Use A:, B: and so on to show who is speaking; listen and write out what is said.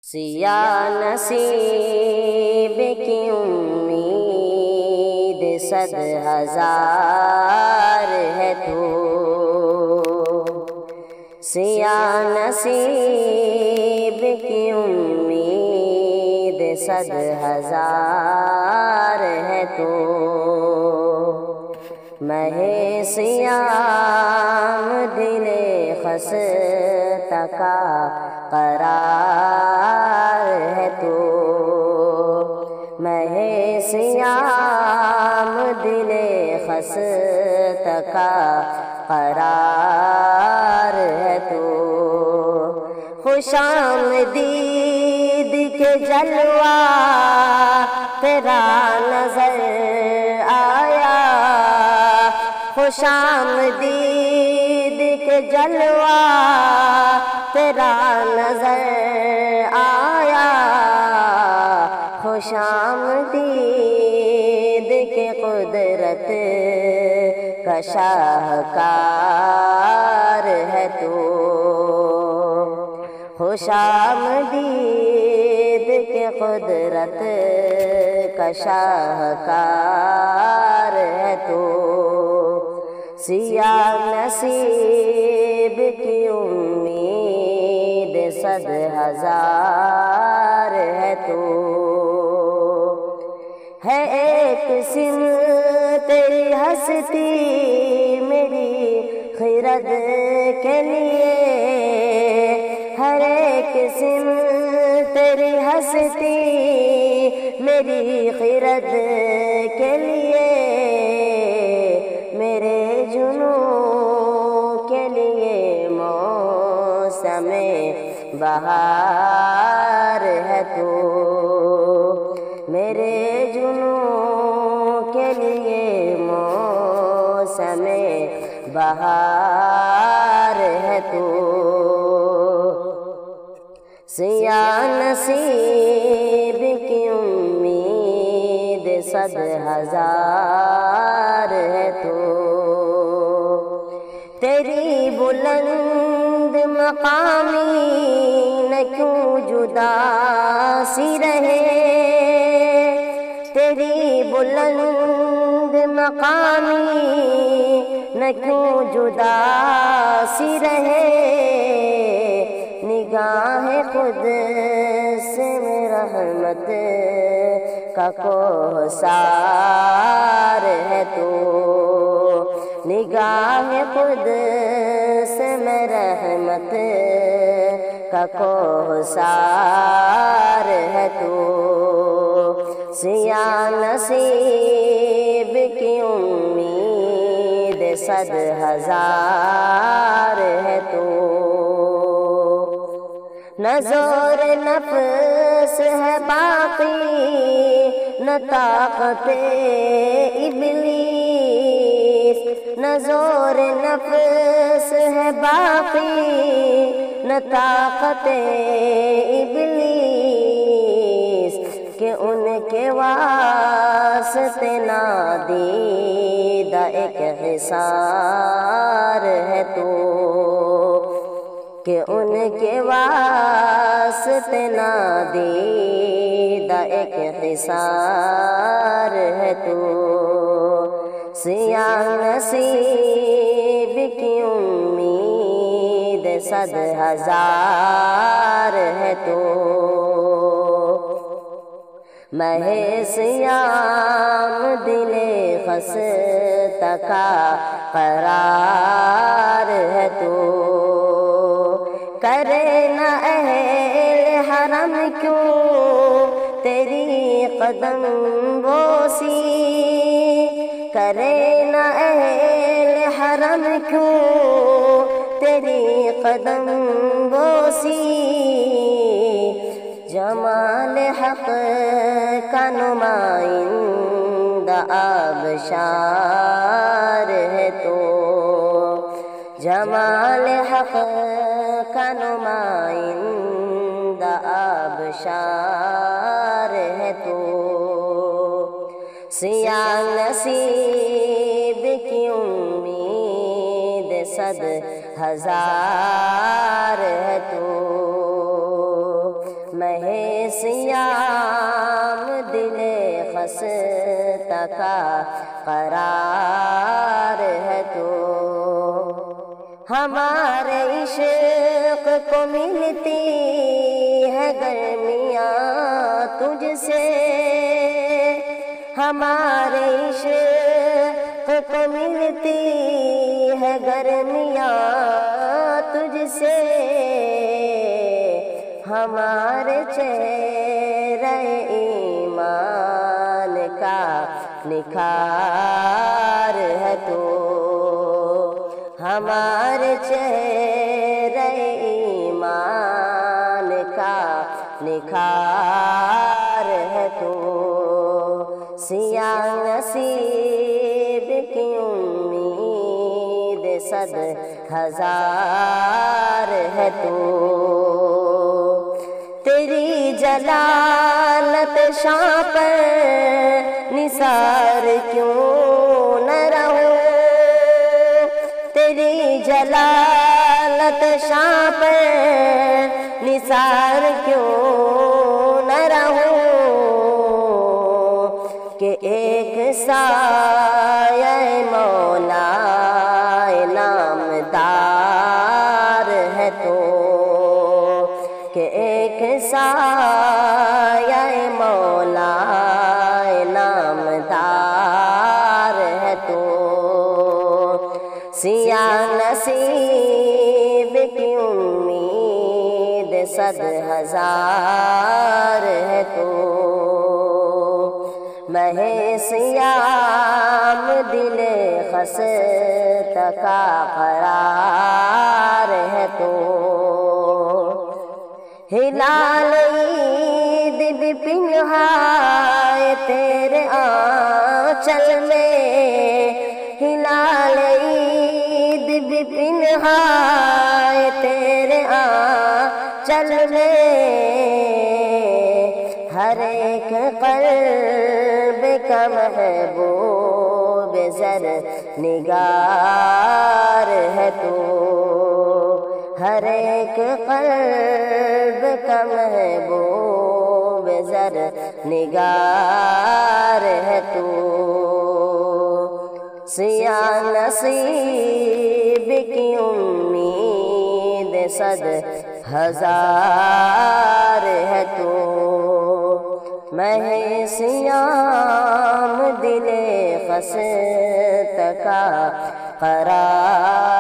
A: سیاہ نصیب کی امید 100,000 ہے تو، سیاہ نصیب کی امید 100,000 ہے تو، مہ سیام دل خستہ کا قرار ہے تو، مہ سیام دل خستہ کا قرار ہے تو، خوش آمدید کے جلوہ تیرا نظر آیا، خوش آمدید کے جلوہ تیرا نظر آیا، خوش آمدید کے قدرت کا شاہکار ہے تو، خوش آمدید کے قدرت کا شاہکار ہے تو، سیاہ نصیب کی امید 100,000 ہے تو، ہے ایک سمت تیری ہستی میری خرد کے لیے، ہر ایک سمت تیری ہستی میری خرد کے لیے، میرے جنوں کے لیے موسم بہار ہے تو، میرے جنوں کے لیے موسم بہار ہے تو، سیاہ نصیب کی امید 100,000 ہے تو، تیری بلند مقامی نہ کیوں جدا سی رہے، تیری بلند مقامی نہ کیوں جدا سی رہے، نگاہ خود سے میں رحمت کا کوثر ہے تو، نگاہ خود سے میں رحمت کا کوثر ہے تو، سیاہ نصیب کی امید 100,000 ہے تو، نہ زور نفس ہے باقی نہ طاقت ابلیس، نہ زور نفس ہے باقی نہ طاقت ابلیس، کہ ان کے واسطے نادیدہ ایک حصار ہے تو، کہ ان کے واسطے نادیدہ ایک حصار ہے تو، سیاہ نصیب کی امید 100,000 ہے تو، مہ سیام دل خستہ کا قرار ہے تو، کرے نہ اہل حرم کیوں تیری قدم بوسی، کرے نہ اہل حرم کیوں تیری قدم بوسی، جمال حق کا نمائندہ آبشار ہے تو، جمال حق کا نمائندہ آبشار ہے تو، سیاہ نصیب کی امید 100,000 ہے تو، میں مہ سیام دل خستہ کا قرار ہے تو، ہمارے عشق کو ملتی ہے گرمیاں تجھ سے، ہمارے عشق کو ملتی ہے گرمیاں تجھ سے، ہمارے چہرہ ایمان کا نکھار ہے تو، ہمارے چہرہ ایمان کا نکھار ہے تو، سیاہ نصیب کی امید صد ہزار ہے تو، تیری جلالت شاں پر نثار کیوں نہ رہوں، تیری جلالت شاں پر نثار کیوں نہ رہوں، کہ ایک سایہ مولا نامدار ہے تو، کہ ایک سایہ مولا نامدار ہے تو، سیاہ نصیب کی امید صد ہزار ہے تو، مہ سیام دل خستہ کا قرار ہے تو، ہلال عید بھی پنہائے تیرے آنچل میں، ہلال عید بھی پنہائے تیرے آنچل میں، ہر ایک قلب کا محبوب زر نگار ہے تو، ہر ایک قلب کا محبوب زر نگار ہے تو، سیاہ نصیب کی امید صد ہزار ہے تو، مہ سیام دل خستہ کا قرار